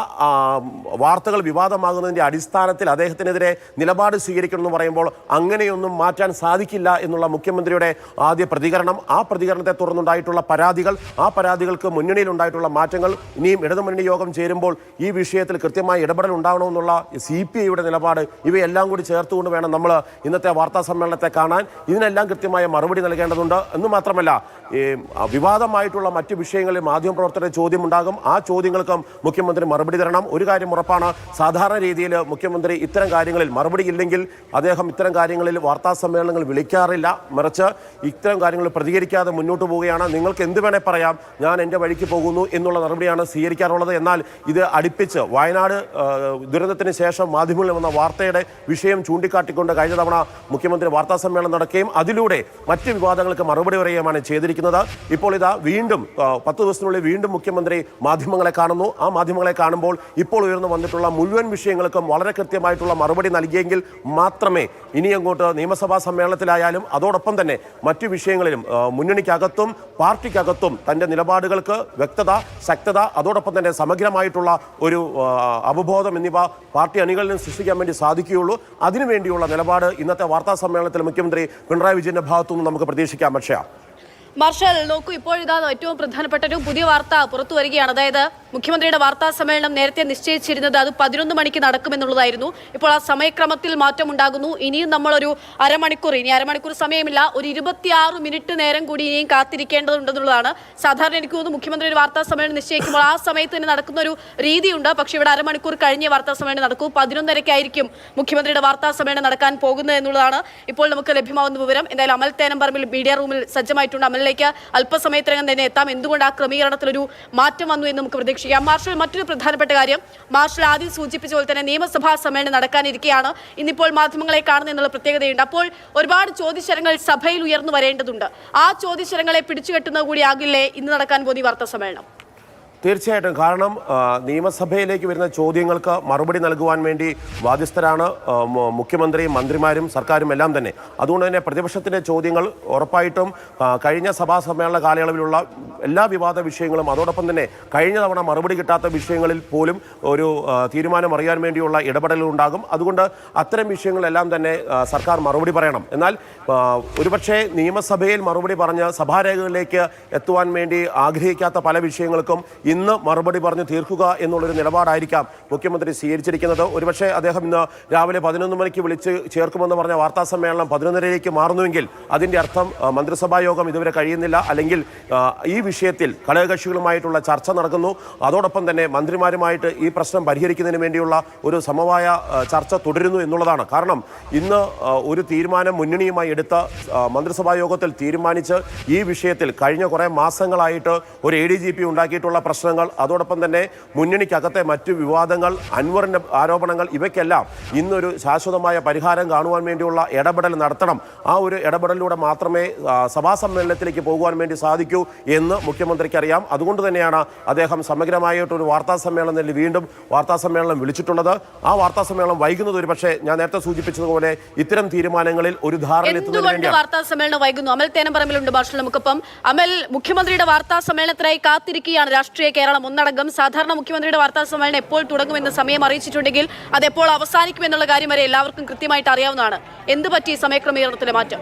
വാർത്തകൾ വിവാദമാകുന്നതിൻ്റെ അടിസ്ഥാനത്തിൽ അദ്ദേഹത്തിനെതിരെ നിലപാട് സ്വീകരിക്കണമെന്ന് പറയുമ്പോൾ അങ്ങനെയൊന്നും മാറ്റാൻ സാധിക്കില്ല എന്നുള്ള മുഖ്യമന്ത്രിയുടെ ആദ്യ പ്രതികരണം, ആ പ്രതികരണത്തെ തുടർന്നുണ്ടായിട്ടുള്ള പരാതികൾ, ആ പരാതികൾക്ക് മുന്നണിയിലുണ്ടായിട്ടുള്ള മാറ്റങ്ങൾ, ഇനിയും ഇടതുമുന്നണി യോഗം ചേരുമ്പോൾ ഈ വിഷയത്തിൽ കൃത്യമായ ഇടപെടൽ ഉണ്ടാവണമെന്നുള്ള CPI-യുടെ നിലപാട്, ഇവയെല്ലാം കൂടി ചേർത്തുകൊണ്ട് വേണം നമ്മൾ ഇന്നത്തെ വാർത്താ സമ്മേളനത്തെ കാണാൻ. ഇതിനെല്ലാം കൃത്യമായ മറുപടി നൽകേണ്ടതുണ്ട്. എന്ന് മാത്രമല്ല, വിവാദമായിട്ടുള്ള മറ്റു വിഷയങ്ങളിൽ മാധ്യമപ്രവർത്തകരുടെ ചോദ്യമുണ്ടാകും. ആ ചോദ്യങ്ങൾക്കും മുഖ്യമന്ത്രി മറുപടി തരണം. ഒരു കാര്യം ഉറപ്പാണ്, സാധാരണ രീതിയിൽ മുഖ്യമന്ത്രി ഇത്തരം കാര്യങ്ങളിൽ മറുപടി ഇല്ലെങ്കിൽ അദ്ദേഹം ഇത്തരം കാര്യങ്ങളിൽ വാർത്താ സമ്മേളനങ്ങൾ വിളിക്കാറില്ല. മറിച്ച് ഇത്തരം കാര്യങ്ങൾ പ്രതികരിക്കാതെ മുന്നോട്ട് പോവുകയാണ്. നിങ്ങൾക്ക് എന്ത് വേണേ പറയാം, ഞാൻ എൻ്റെ വഴിക്ക് പോകുന്നു എന്നുള്ള നടപടിയാണ് സ്വീകരിക്കാറുള്ളത്. എന്നാൽ ഇത് അടുപ്പിച്ച് വയനാട് ദുരന്തത്തിന് ശേഷം മാധ്യമങ്ങളിൽ വന്ന വാർത്തയുടെ വിഷയം ചൂണ്ടിക്കാട്ടിക്കൊണ്ട് കഴിഞ്ഞ തവണ മുഖ്യമന്ത്രി വാർത്താ സമ്മേളനം നടക്കുകയും അതിലൂടെ മറ്റ് വിവാദങ്ങൾക്ക് മറുപടി പറയുകയുമാണ് ചെയ്തിരിക്കുന്നത്. ഇപ്പോൾ ഇതാ വീണ്ടും 10 ദിവസത്തിനുള്ളിൽ വീണ്ടും മുഖ്യമന്ത്രി മാധ്യമങ്ങളെ കാണുന്നു. ആ മാധ്യമങ്ങളെ കാണുമ്പോൾ ഇപ്പോൾ ഉയർന്നു വന്നിട്ടുള്ള മുഴുവൻ വിഷയങ്ങൾക്കും വളരെ കൃത്യമായിട്ടുള്ള മറുപടി നൽകിയെങ്കിൽ മാത്രമേ ഇനി അങ്ങോട്ട് നിയമസഭാ സമ്മേളനത്തിലായാലും അതോടൊപ്പം തന്നെ മറ്റു വിഷയങ്ങളിലും മുന്നണിക്കകത്തും പാർട്ടിക്കകത്തും തൻ്റെ നിലപാടുകൾക്ക് വ്യക്തത, ശക്തത, അതോടൊപ്പം തന്നെ സമഗ്രമായിട്ടുള്ള ഒരു അവബോധം എന്നിവ പാർട്ടി അണികളിലും സൃഷ്ടിക്കാൻ വേണ്ടി സാധിക്കുകയുള്ളൂ. അതിനുവേണ്ടിയുള്ള നിലപാട് ഇന്നത്തെ വാർത്താ സമ്മേളനത്തിൽ മുഖ്യമന്ത്രി പിണറായി വിജയന്റെ ഭാഗത്തുനിന്ന് നമുക്ക് പ്രതീക്ഷിക്കാം. പക്ഷേ മാർഷൽ നോക്കൂ, ഇപ്പോൾ ഇതാ ഏറ്റവും പ്രധാനപ്പെട്ട ഒരു പുതിയ വാർത്ത പുറത്തു വരികയാണ്. അതായത് മുഖ്യമന്ത്രിയുടെ വാർത്താ സമ്മേളനം നേരത്തെ നിശ്ചയിച്ചിരുന്നത് അത് 11 മണിക്ക് നടക്കുമെന്നുള്ളതായിരുന്നു. ഇപ്പോൾ ആ സമയക്രമത്തിൽ മാറ്റമുണ്ടാകുന്നു. ഇനിയും നമ്മളൊരു അരമണിക്കൂർ സമയമില്ല, ഒരു 26 മിനിറ്റ് നേരം കൂടി ഇനിയും കാത്തിരിക്കേണ്ടതുണ്ടെന്നുള്ളതാണ്. സാധാരണ എനിക്ക് തോന്നുന്നു മുഖ്യമന്ത്രിയുടെ വാർത്താ സമ്മേളനം നിശ്ചയിക്കുമ്പോൾ ആ സമയത്ത് തന്നെ നടക്കുന്ന ഒരു രീതിയുണ്ട്. പക്ഷേ ഇവിടെ അരമണിക്കൂർ കഴിഞ്ഞേ വാർത്താ സമ്മേളനം നടക്കൂ. 11:30-ായിരിക്കും മുഖ്യമന്ത്രിയുടെ വാർത്താ സമ്മേളനം നടക്കാൻ പോകുന്നത് എന്നുള്ളതാണ് ഇപ്പോൾ നമുക്ക് ലഭ്യമാകുന്ന വിവരം. എന്തായാലും അമൽ തേനമ്പറമ്പിൽ മീഡിയ റൂമിൽ സജ്ജമായിട്ടുണ്ട്. അമലിലേക്ക് അല്പസമയത്തിനകം തന്നെ എത്താം. എന്തുകൊണ്ട് ആ ക്രമീകരണത്തിലൊരു മാറ്റം വന്നു എന്ന് നമുക്ക് പ്രതീക്ഷിക്കാം. മാർഷൽ, മറ്റൊരു പ്രധാനപ്പെട്ട കാര്യം, മാർഷൽ ആദ്യം സൂചിപ്പിച്ച പോലെ തന്നെ നിയമസഭാ സമ്മേളനം നടക്കാനിരിക്കുകയാണ്. ഇന്നിപ്പോൾ മാധ്യമങ്ങളെ കാണുന്ന എന്നുള്ള പ്രത്യേകതയുണ്ട്. അപ്പോൾ ഒരുപാട് ചോദ്യശരങ്ങൾ സഭയിൽ ഉയർന്നു വരേണ്ടതുണ്ട്. ആ ചോദ്യശരങ്ങളെ പിടിച്ചുകെട്ടുന്നത് കൂടിയാകില്ലേ ഇന്ന് നടക്കാൻ പോകുന്ന വാർത്താ സമ്മേളനം? തീർച്ചയായിട്ടും. കാരണം നിയമസഭയിലേക്ക് വരുന്ന ചോദ്യങ്ങൾക്ക് മറുപടി നൽകുവാൻ വേണ്ടി ബാധ്യസ്ഥരാണ് മുഖ്യമന്ത്രിയും മന്ത്രിമാരും സർക്കാരും എല്ലാം തന്നെ. അതുകൊണ്ട് തന്നെ പ്രതിപക്ഷത്തിൻ്റെ ചോദ്യങ്ങൾ ഉറപ്പായിട്ടും കഴിഞ്ഞ സഭാ സമ്മേളന കാലയളവിലുള്ള എല്ലാ വിവാദ വിഷയങ്ങളും അതോടൊപ്പം തന്നെ കഴിഞ്ഞ തവണ മറുപടി കിട്ടാത്ത വിഷയങ്ങളിൽ പോലും ഒരു തീരുമാനം അറിയാൻ വേണ്ടിയുള്ള ഇടപെടലുണ്ടാകും. അതുകൊണ്ട് അത്തരം വിഷയങ്ങളെല്ലാം തന്നെ സർക്കാർ മറുപടി പറയണം. എന്നാൽ ഒരുപക്ഷെ നിയമസഭയിൽ മറുപടി പറഞ്ഞ് സഭാരേഖകളിലേക്ക് എത്തുവാൻ വേണ്ടി ആഗ്രഹിക്കാത്ത പല വിഷയങ്ങൾക്കും ഇന്ന് മറുപടി പറഞ്ഞ് തീർക്കുക എന്നുള്ളൊരു നിലപാടായിരിക്കാം മുഖ്യമന്ത്രി സ്വീകരിച്ചിരിക്കുന്നത്. ഒരുപക്ഷെ അദ്ദേഹം ഇന്ന് രാവിലെ 11 മണിക്ക് വിളിച്ച് ചേർക്കുമെന്ന് പറഞ്ഞ വാർത്താ സമ്മേളനം 11:30-ലേക്ക് മാറുന്നുവെങ്കിൽ അതിൻ്റെ അർത്ഥം മന്ത്രിസഭാ യോഗം ഇതുവരെ കഴിയുന്നില്ല, അല്ലെങ്കിൽ ഈ വിഷയത്തിൽ ഘടകകക്ഷികളുമായിട്ടുള്ള ചർച്ച നടക്കുന്നു. അതോടൊപ്പം തന്നെ മന്ത്രിമാരുമായിട്ട് ഈ പ്രശ്നം പരിഹരിക്കുന്നതിന് വേണ്ടിയുള്ള ഒരു സമവായ ചർച്ച തുടരുന്നു എന്നുള്ളതാണ്. കാരണം ഇന്ന് ഒരു തീരുമാനം മുന്നണിയുമായി എടുത്ത മന്ത്രിസഭാ യോഗത്തിൽ തീരുമാനിച്ച് ഈ വിഷയത്തിൽ കഴിഞ്ഞ കുറേ മാസങ്ങളായിട്ട് ഒരു ADGP ഉണ്ടാക്കിയിട്ടുള്ള പ്രശ്നങ്ങൾ, അതോടൊപ്പം തന്നെ മുന്നണിക്കകത്തെ മറ്റു വിവാദങ്ങൾ, അൻവറിന്റെ ആരോപണങ്ങൾ, ഇവയ്ക്കെല്ലാം ഇന്നൊരു ശാശ്വതമായ പരിഹാരം കാണുവാൻ വേണ്ടിയുള്ള ഇടപെടൽ നടത്തണം. ആ ഒരു ഇടപെടലിലൂടെ മാത്രമേ സഭാ സമ്മേളനത്തിലേക്ക് പോകുവാൻ വേണ്ടി സാധിക്കൂ എന്ന് മുഖ്യമന്ത്രിക്ക് അറിയാം. അതുകൊണ്ട് തന്നെയാണ് അദ്ദേഹം സമഗ്രമായിട്ടൊരു വാർത്താ സമ്മേളനത്തിൽ വീണ്ടും വാർത്താ സമ്മേളനം വിളിച്ചിട്ടുള്ളത്. ആ വാർത്താ സമ്മേളനം വൈകുന്നത് ഒരുപക്ഷെ ഞാൻ നേരത്തെ സൂചിപ്പിച്ചതുപോലെ ഇത്തരം തീരുമാനങ്ങളിൽ ഒരു ധാരണ എത്തുന്നതിന് വേണ്ടിയാണ്. വാർത്താ സമ്മേളനം വൈകുന്നു. അമൽ തേനമ്പറമ്പിലുണ്ട് ഭാഷയിൽ നമുക്കൊപ്പം. അമൽ, മുഖ്യമന്ത്രിയുടെ വാർത്താ സമ്മേളനത്തിനായി കാത്തിരിക്കുകയാണ് രാഷ്ട്രീയ കേരളം ഒന്നടങ്കം. സാധാരണ മുഖ്യമന്ത്രിയുടെ വാർത്താ സമ്മേളനം എപ്പോൾ തുടങ്ങുമെന്ന് സമയം അറിയിച്ചിട്ടുണ്ടെങ്കിൽ അതെപ്പോൾ അവസാനിക്കുമെന്നുള്ള കാര്യം വരെ എല്ലാവർക്കും കൃത്യമായിട്ട് അറിയാവുന്നതാണ്. എന്ത് പറ്റി സമയക്രമീകരണത്തിലെ മാറ്റം?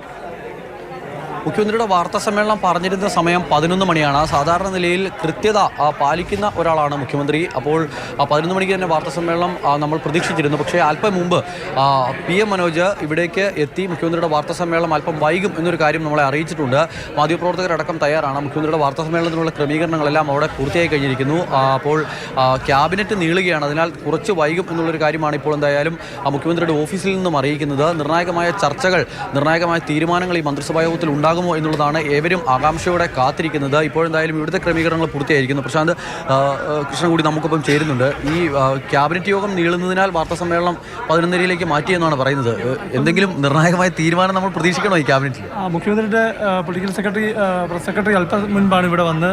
മുഖ്യമന്ത്രിയുടെ വാർത്താ സമ്മേളനം പറഞ്ഞിരുന്ന സമയം 11 മണിയാണ്. സാധാരണ നിലയിൽ കൃത്യത പാലിക്കുന്ന ഒരാളാണ് മുഖ്യമന്ത്രി. അപ്പോൾ 11 മണിക്ക് തന്നെ വാർത്താ സമ്മേളനം നമ്മൾ പ്രതീക്ഷിച്ചിരുന്നു. പക്ഷേ അല്പം മുമ്പ് PM മനോജ് ഇവിടേക്ക് എത്തി മുഖ്യമന്ത്രിയുടെ വാർത്താ സമ്മേളനം അല്പം വൈകും എന്നൊരു കാര്യം നമ്മളെ അറിയിച്ചിട്ടുണ്ട്. മാധ്യമപ്രവർത്തകരടക്കം തയ്യാറാണ്. മുഖ്യമന്ത്രിയുടെ വാർത്താ സമ്മേളനത്തിനുള്ള ക്രമീകരണങ്ങളെല്ലാം അവിടെ പൂർത്തിയായി കഴിഞ്ഞിരിക്കുന്നു. അപ്പോൾ ക്യാബിനറ്റ് നീളുകയാണ്. അതിനാൽ കുറച്ച് വൈകും എന്നുള്ളൊരു കാര്യമാണ് ഇപ്പോൾ എന്തായാലും മുഖ്യമന്ത്രിയുടെ ഓഫീസിൽ നിന്നും അറിയിക്കുന്നത്. നിർണായകമായ ചർച്ചകൾ, നിർണായകമായ തീരുമാനങ്ങൾ ഈ മന്ത്രിസഭാ യോഗത്തിൽ ഉണ്ടാകുമോ എന്നുള്ളതാണ് ഏവരും ആകാംക്ഷയോടെ കാത്തിരിക്കുന്നത്. ഇപ്പോഴെന്തായാലും ഇവിടുത്തെ ക്രമീകരണങ്ങൾ പൂർത്തിയായിരിക്കുന്നു. പ്രശാന്ത് കൃഷ്ണൻ കൂടി നമുക്കൊപ്പം ചേരുന്നുണ്ട്. ഈ ക്യാബിനറ്റ് യോഗം നീളുന്നതിനാൽ വാർത്താ സമ്മേളനം 11:30 മാറ്റിയെന്നാണ് പറയുന്നത്. എന്തെങ്കിലും നിർണായകമായ തീരുമാനം നമ്മൾ പ്രതീക്ഷിക്കണോ ഈ ക്യാബിനറ്റിൽ? മുഖ്യമന്ത്രിയുടെ പൊളിറ്റിക്കൽ പ്രസ് സെക്രട്ടറി അല്പം മുൻപാണ് ഇവിടെ വന്ന്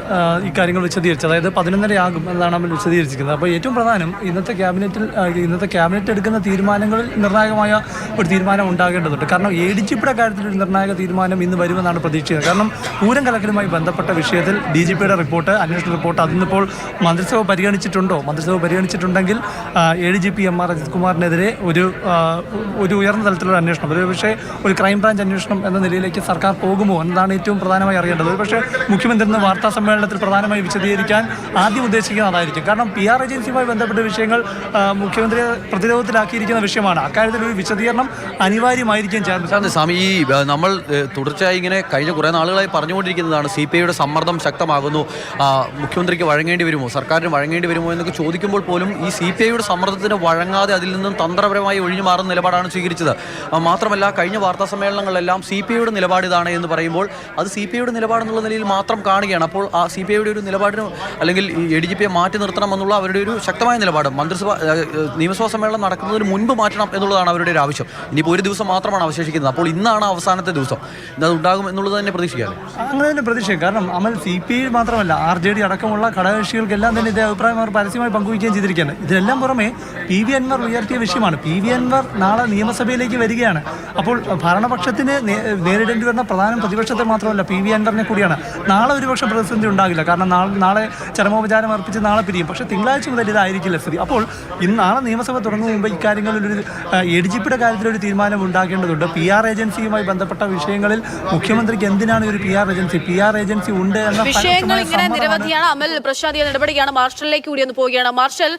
ഈ കാര്യങ്ങൾ വിശദീകരിച്ചത്. അതായത് 11:30 ആകും എന്നാണ് നമ്മൾ വിശദീകരിച്ചിരിക്കുന്നത്. അപ്പോൾ ഏറ്റവും പ്രധാനം ഇന്നത്തെ ക്യാബിനറ്റ് എടുക്കുന്ന തീരുമാനങ്ങളിൽ നിർണായകമായ ഒരു തീരുമാനം ഉണ്ടാകേണ്ടതുണ്ട്. കാരണം ADGPയുടെ കാര്യത്തിൽ ഒരു നിർണായക തീരുമാനം ഇന്ന് വരുമെന്നാണ് പ്രതീക്ഷിക്കുന്നത്. കാരണം പൂരം കലക്കലുമായി ബന്ധപ്പെട്ട വിഷയത്തിൽ DGPയുടെ റിപ്പോർട്ട്, അന്വേഷണ റിപ്പോർട്ട് അതിന്നിപ്പോൾ മന്ത്രിസഭ പരിഗണിച്ചിട്ടുണ്ടോ? മന്ത്രിസഭ പരിഗണിച്ചിട്ടുണ്ടെങ്കിൽ ADGP MR അജിത് കുമാറിനെതിരെ ഒരു ഉയർന്ന തലത്തിലുള്ള അന്വേഷണം, പക്ഷേ ഒരു ക്രൈംബ്രാഞ്ച് അന്വേഷണം എന്ന നിലയിലേക്ക് സർക്കാർ പോകുമോ എന്നതാണ് ഏറ്റവും പ്രധാനമായി അറിയേണ്ടത്. പക്ഷേ മുഖ്യമന്ത്രി ഇന്ന് വാർത്താ സമ്മേളനത്തിൽ പ്രധാനമായി വിശദീകരിക്കാൻ ആദ്യം ഉദ്ദേശിക്കുന്നത് അതായിരിക്കും. കാരണം PR ഏജൻസിയുമായി ബന്ധപ്പെട്ട വിഷയങ്ങൾ മുഖ്യമന്ത്രിയെ പ്രതിരോധത്തിലാക്കിയിരിക്കുന്ന വിഷയമാണ്. അക്കാര്യത്തിൽ ഒരു വിശദീകരണം അനിവാര്യമായിരിക്കും. സ്വാമി, ഈ നമ്മൾ തുടർച്ചയായി ഇങ്ങനെ കഴിഞ്ഞ കുറേ നാളുകളായി പറഞ്ഞുകൊണ്ടിരിക്കുന്നതാണ് CPIയുടെ സമ്മർദ്ദം ശക്തമാകുന്നു, മുഖ്യമന്ത്രിക്ക് വഴങ്ങേണ്ടി വരുമോ, സർക്കാരിന് വഴങ്ങേണ്ടി വരുമോ എന്നൊക്കെ ചോദിക്കുമ്പോൾ പോലും ഈ CPIയുടെ സമ്മർദ്ദത്തിന് വഴങ്ങാതെ അതിൽ നിന്നും തന്ത്രപരമായി ഒഴിഞ്ഞു മാറുന്ന നിലപാടാണ് സ്വീകരിച്ചത്. മാത്രമല്ല കഴിഞ്ഞ വാർത്താ സമ്മേളനങ്ങളിലെല്ലാം CPIയുടെ നിലപാട് ഇതാണ് എന്ന് പറയുമ്പോൾ അത് CPIയുടെ നിലപാടെന്നുള്ള നിലയിൽ മാത്രം കാണുകയാണ്. അപ്പോൾ ആ CPIയുടെ ഒരു നിലപാടിന് അല്ലെങ്കിൽ ഈ ADGPയെ മാറ്റി നിർത്തണം എന്നുള്ള അവരുടെ ഒരു ശക്തമായ നിലപാട് നിയമസഭാ സമ്മേളനം നടക്കുന്നതിന് മുൻപ് മാറ്റണം എന്നുള്ളതാണ് അവരുടെ ഒരു ആവശ്യം. ഇനിയിപ്പോൾ ഒരു ദിവസം മാത്രമാണ് അവശേഷിക്കുന്നത്. അപ്പോൾ ഇന്നാണ് അവസാനത്തെ ദിവസം. ഇന്നത് ഉണ്ടാകും എന്നുള്ളത് തന്നെ പ്രതീക്ഷിക്കാം. അങ്ങനെ തന്നെ പ്രതീക്ഷിക്കാം. കാരണം അമൽ CPI മാത്രമല്ല RJD അടക്കമുള്ള ഘടകകക്ഷികൾക്കെല്ലാം തന്നെ ഇതേ അഭിപ്രായം അവർ പരസ്യമായി പങ്കുവയ്ക്കുകയും ചെയ്തിരിക്കുകയാണ്. ഇതിനെല്ലാം പുറമെ PV അൻവർ ഉയർത്തിയ വിഷയമാണ്. PV അൻവർ നാളെ നിയമസഭയിലേക്ക് വരികയാണ്. അപ്പോൾ ഭരണപക്ഷത്തിന് നേരിടേണ്ടി വരുന്ന പ്രധാന പ്രതിപക്ഷത്തെ മാത്രമല്ല PV അൻവറിനെ കൂടിയാണ്. നാളെ ഒരുപക്ഷെ പ്രതിസന്ധി ഉണ്ടാകില്ല. കാരണം നാളെ ചരമോപചാരം അർപ്പിച്ച് നാളെ പിരിയും. പക്ഷേ തിങ്കളാഴ്ച മുതൽ ഇതായിരിക്കില്ല സ്ഥിതി. അപ്പോൾ നാളെ നിയമസഭ തുടങ്ങും മുമ്പ് ഇക്കാര്യങ്ങളിലൊരു ADGPയുടെ കാര്യത്തിലൊരു തീരുമാനം ഉണ്ടാക്കേണ്ടതുണ്ട്. PR ഏജൻസിയുമായി ബന്ധപ്പെട്ട വിഷയങ്ങളിൽ മുഖ്യമന്ത്രിക്ക് എന്തിനാണ് ഒരു PR ഏജൻസി ഉണ്ട് എന്ന വിഷയങ്ങൾ ഇങ്ങനെ നിരവധിയാണ്. അമൽ, പ്രശാന്ത് നടപടിയാണ്. മാർഷലിലേക്ക് കൂടി ഒന്ന് പോവുകയാണ്. മാർഷൽ,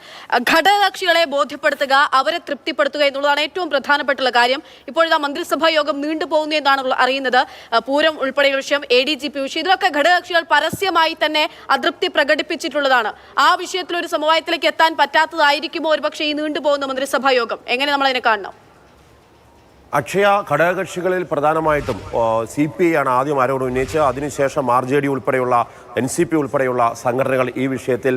ഘടകകക്ഷികളെ ബോധ്യപ്പെടുത്തുക, അവരെ തൃപ്തിപ്പെടുത്തുക എന്നുള്ളതാണ് ഏറ്റവും പ്രധാനപ്പെട്ടുള്ള കാര്യം. ഇപ്പോഴത്തെ മന്ത്രിസഭാ യോഗം നീണ്ടുപോകുന്നു എന്നാണ് അറിയുന്നത്. പൂരം ഉൾപ്പെടെയുള്ള വിഷയം, ADGP വിഷയം, ഇതിലൊക്കെ ഘടകകക്ഷികൾ പരസ്യമായി തന്നെ അതൃപ്തി പ്രകടിപ്പിച്ചിട്ടുള്ളതാണ്. ആ വിഷയത്തിൽ ഒരു സമവായത്തിലേക്ക് എത്താൻ പറ്റാത്തതായിരിക്കുമോ ഒരുപക്ഷെ ഈ നീണ്ടുപോകുന്ന മന്ത്രിസഭാ യോഗം? എങ്ങനെ നമ്മൾ അതിനെ കാണണം? അക്ഷയ, ഘടകകക്ഷികളിൽ പ്രധാനമായിട്ടും CPI ആണ് ആദ്യം ആരോപണം ഉന്നയിച്ച്, അതിനുശേഷം RJD ഉൾപ്പെടെയുള്ള NCP ഉൾപ്പെടെയുള്ള സംഘടനകൾ ഈ വിഷയത്തിൽ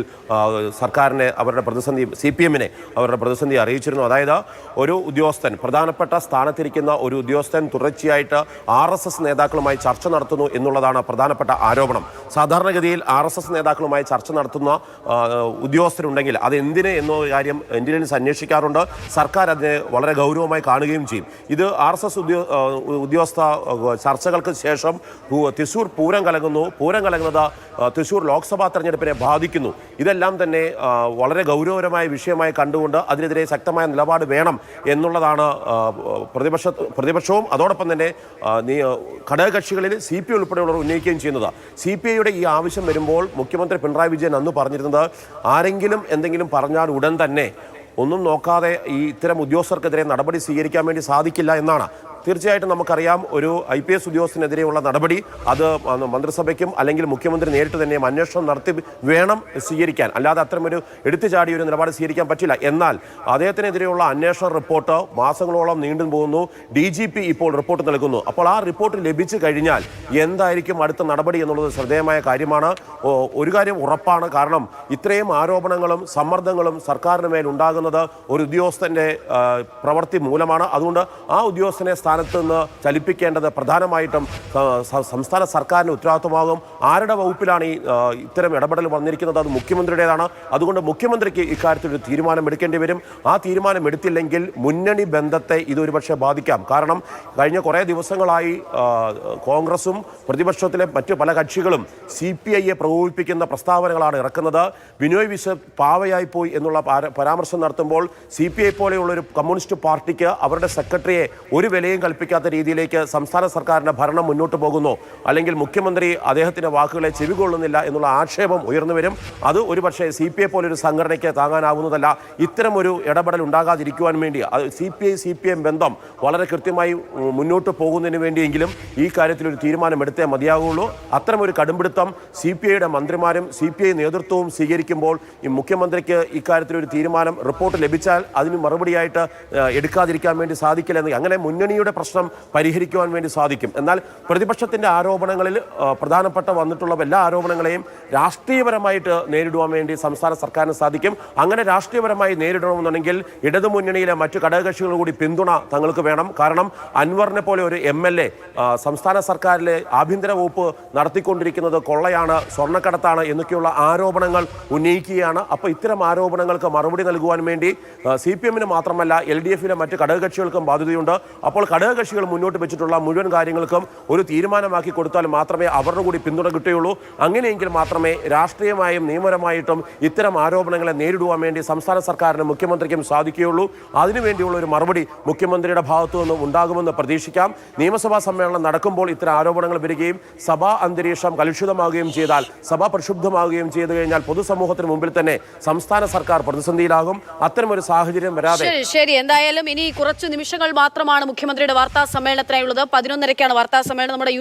സർക്കാരിനെ അവരുടെ പ്രതിസന്ധി, CPMനെ അവരുടെ പ്രതിസന്ധി അറിയിച്ചിരുന്നു. അതായത് ഒരു ഉദ്യോഗസ്ഥൻ, പ്രധാനപ്പെട്ട സ്ഥാനത്തിരിക്കുന്ന ഒരു ഉദ്യോഗസ്ഥൻ തുടർച്ചയായിട്ട് RSS നേതാക്കളുമായി ചർച്ച നടത്തുന്നു എന്നുള്ളതാണ് പ്രധാനപ്പെട്ട ആരോപണം. സാധാരണഗതിയിൽ RSS നേതാക്കളുമായി ചർച്ച നടത്തുന്ന ഉദ്യോഗസ്ഥരുണ്ടെങ്കിൽ അത് എന്തിന് എന്ന കാര്യം ഇന്റലിജൻസ് അന്വേഷിക്കാറുണ്ട്. സർക്കാർ അതിനെ വളരെ ഗൗരവമായി കാണുകയും ചെയ്യും. ഇത് RSS ഉദ്യോഗസ്ഥ ചർച്ചകൾക്ക് ശേഷം തൃശ്ശൂർ പൂരം കലങ്ങുന്നത് തൃശ്ശൂർ ലോക്സഭാ തെരഞ്ഞെടുപ്പിനെ ബാധിക്കുന്നു. ഇതെല്ലാം തന്നെ വളരെ ഗൗരവകരമായ വിഷയമായി കണ്ടുകൊണ്ട് അതിനെതിരെ ശക്തമായ നിലപാട് വേണം എന്നുള്ളതാണ് പ്രതിപക്ഷവും അതോടൊപ്പം തന്നെ ഘടകകക്ഷികളിൽ CPI ഉൾപ്പെടെയുള്ളവർ ഉന്നയിക്കുകയും ചെയ്യുന്നത്. CPIയുടെ ഈ ആവശ്യം വരുമ്പോൾ മുഖ്യമന്ത്രി പിണറായി വിജയൻ അന്ന് പറഞ്ഞിരുന്നത് ആരെങ്കിലും എന്തെങ്കിലും പറഞ്ഞാൽ ഉടൻ തന്നെ ഒന്നും നോക്കാതെ ഈ ഇത്തരം ഉദ്യോഗസ്ഥർക്കെതിരെ നടപടി സ്വീകരിക്കാൻ വേണ്ടി സാധിക്കില്ല എന്നാണ്. തീർച്ചയായിട്ടും നമുക്കറിയാം, ഒരു IPS ഉദ്യോഗസ്ഥനെതിരെയുള്ള നടപടി അത് മന്ത്രിസഭയ്ക്കും അല്ലെങ്കിൽ മുഖ്യമന്ത്രി നേരിട്ട് തന്നെയും അന്വേഷണം നടത്തി വേണം സ്വീകരിക്കാൻ. അല്ലാതെ അത്തരമൊരു എടുത്തുചാടിയ ഒരു നിലപാട് സ്വീകരിക്കാൻ പറ്റില്ല. എന്നാൽ അദ്ദേഹത്തിനെതിരെയുള്ള അന്വേഷണ റിപ്പോർട്ട് മാസങ്ങളോളം നീണ്ടു പോകുന്നു. DGP ഇപ്പോൾ റിപ്പോർട്ട് നൽകുന്നു. അപ്പോൾ ആ റിപ്പോർട്ട് ലഭിച്ചു കഴിഞ്ഞാൽ എന്തായിരിക്കും അടുത്ത നടപടി എന്നുള്ളത് ശ്രദ്ധേയമായ കാര്യമാണ്. ഒരു കാര്യം ഉറപ്പാണ്, കാരണം ഇത്രയും ആരോപണങ്ങളും സമ്മർദ്ദങ്ങളും സർക്കാരിന് മേൽ ഉണ്ടാകുന്നത് ഒരു ഉദ്യോഗസ്ഥൻ്റെ പ്രവൃത്തി മൂലമാണ്. അതുകൊണ്ട് ആ ഉദ്യോഗസ്ഥനെ സ്ഥാനത്ത് നിന്ന് ചലിപ്പിക്കേണ്ടത് പ്രധാനമായിട്ടും സംസ്ഥാന സർക്കാരിന് ഉത്തരവാദിത്വമാകും. ആരുടെ വകുപ്പിലാണ് ഇത്തരം ഇടപെടൽ വന്നിരിക്കുന്നത്? അത് മുഖ്യമന്ത്രിയുടേതാണ്. അതുകൊണ്ട് മുഖ്യമന്ത്രിക്ക് ഇക്കാര്യത്തിൽ ഒരു തീരുമാനം എടുക്കേണ്ടി വരും. ആ തീരുമാനം എടുത്തില്ലെങ്കിൽ മുന്നണി ബന്ധത്തെ ഇതൊരുപക്ഷെ ബാധിക്കാം. കാരണം കഴിഞ്ഞ കുറേ ദിവസങ്ങളായി കോൺഗ്രസും പ്രതിപക്ഷത്തിലെ മറ്റു പല കക്ഷികളും CPIയെ പ്രകോപിപ്പിക്കുന്ന പ്രസ്താവനകളാണ് ഇറക്കുന്നത്. ബിനോയ് വിശ്വം പാവയായി പോയി എന്നുള്ള പരാമർശം നടത്തുമ്പോൾ CPI പോലെയുള്ള ഒരു കമ്മ്യൂണിസ്റ്റ് പാർട്ടിക്ക് അവരുടെ സെക്രട്ടറിയെ ഒരു വിലയും കൽപ്പിക്കാത്ത രീതിയിലേക്ക് സംസ്ഥാന സർക്കാരിന്റെ ഭരണം മുന്നോട്ട് പോകുന്നു, അല്ലെങ്കിൽ മുഖ്യമന്ത്രി അദ്ദേഹത്തിന്റെ വാക്കുകളെ ചെവികൊള്ളുന്നില്ല എന്നുള്ള ആക്ഷേപം ഉയർന്നു വരും. അത് ഒരുപക്ഷെ CPI പോലൊരു സംഘടനയ്ക്ക് താങ്ങാനാവുന്നതല്ല. ഇത്തരം ഒരു ഇടപെടൽ ഉണ്ടാകാതിരിക്കുവാൻ വേണ്ടി CPI-CPM ബന്ധം വളരെ കൃത്യമായി മുന്നോട്ട് പോകുന്നതിന് വേണ്ടിയെങ്കിലും ഈ കാര്യത്തിൽ ഒരു തീരുമാനമെടുത്തേ മതിയാകുള്ളൂ. അത്തരമൊരു കടുംപിടുത്തം CPIയുടെ മന്ത്രിമാരും CPI നേതൃത്വവും സ്വീകരിക്കുമ്പോൾ ഈ മുഖ്യമന്ത്രിക്ക് ഇക്കാര്യത്തിൽ ഒരു തീരുമാനം റിപ്പോർട്ട് ലഭിച്ചാൽ അതിന് മറുപടിയായിട്ട് എടുക്കാതിരിക്കാൻ വേണ്ടി സാധിക്കില്ലെന്ന്, അങ്ങനെ മുന്നണിയുടെ പ്രശ്നം പരിഹരിക്കുവാൻ വേണ്ടി സാധിക്കും. എന്നാൽ പ്രതിപക്ഷത്തിന്റെ ആരോപണങ്ങളിൽ പ്രധാനപ്പെട്ട വന്നിട്ടുള്ള എല്ലാ ആരോപണങ്ങളെയും രാഷ്ട്രീയപരമായിട്ട് നേരിടുവാൻ വേണ്ടി സംസ്ഥാന സർക്കാരിന് സാധിക്കും. അങ്ങനെ രാഷ്ട്രീയപരമായി നേരിടണമെന്നുണ്ടെങ്കിൽ ഇടതുമുന്നണിയിലെ മറ്റു ഘടകകക്ഷികൾ കൂടി പിന്തുണ തങ്ങൾക്ക് വേണം. കാരണം അൻവറിനെ പോലെ ഒരു MLA സംസ്ഥാന സർക്കാരിലെ ആഭ്യന്തര വകുപ്പ് നടത്തിക്കൊണ്ടിരിക്കുന്നത് കൊള്ളയാണ്, സ്വർണ്ണക്കടത്താണ് എന്നൊക്കെയുള്ള ആരോപണങ്ങൾ ഉന്നയിക്കുകയാണ്. അപ്പോൾ ഇത്തരം ആരോപണങ്ങൾക്ക് മറുപടി നൽകുവാൻ വേണ്ടി CPM-ന് മാത്രമല്ല LDF-ലെ മറ്റ് ഘടകകക്ഷികൾക്കും ബാധ്യതയുണ്ട്. അപ്പോൾ ഘടകകക്ഷികൾ മുന്നോട്ട് വെച്ചിട്ടുള്ള മുഴുവൻ കാര്യങ്ങൾക്കും ഒരു തീരുമാനമാക്കി കൊടുത്താൽ മാത്രമേ അവരുടെ കൂടി പിന്തുണ കിട്ടുകയുള്ളൂ. അങ്ങനെയെങ്കിൽ മാത്രമേ രാഷ്ട്രീയമായും നിയമപരമായിട്ടും ഇത്തരം ആരോപണങ്ങളെ നേരിടുവാൻ വേണ്ടി സംസ്ഥാന സർക്കാരിനും മുഖ്യമന്ത്രിക്കും സാധിക്കുകയുള്ളൂ. അതിനുവേണ്ടിയുള്ള ഒരു മറുപടി മുഖ്യമന്ത്രിയുടെ ഭാഗത്തു നിന്നും ഉണ്ടാകുമെന്ന് പ്രതീക്ഷിക്കാം. നിയമസഭാ സമ്മേളനം നടക്കുമ്പോൾ ഇത്തരം ആരോപണങ്ങൾ വരികയും സഭാ അന്തരീക്ഷം കലുഷിതമാവുകയും ചെയ്താൽ, സഭ പ്രക്ഷുബ്ധമാവുകയും ചെയ്തു കഴിഞ്ഞാൽ പൊതുസമൂഹത്തിന് മുമ്പിൽ തന്നെ സംസ്ഥാന സർക്കാർ പ്രതിസന്ധിയിലാകും. അത്തരമൊരു സാഹചര്യം വരാതെ ശരി. എന്തായാലും ഇനി കുറച്ച് നിമിഷങ്ങൾ മാത്രമാണ് മുഖ്യമന്ത്രിയുടെ വാർത്താ സമ്മേളനത്തിനായുള്ളത്. 11:30-ക്കാണ് വാർത്താ സമ്മേളനം. നമ്മുടെ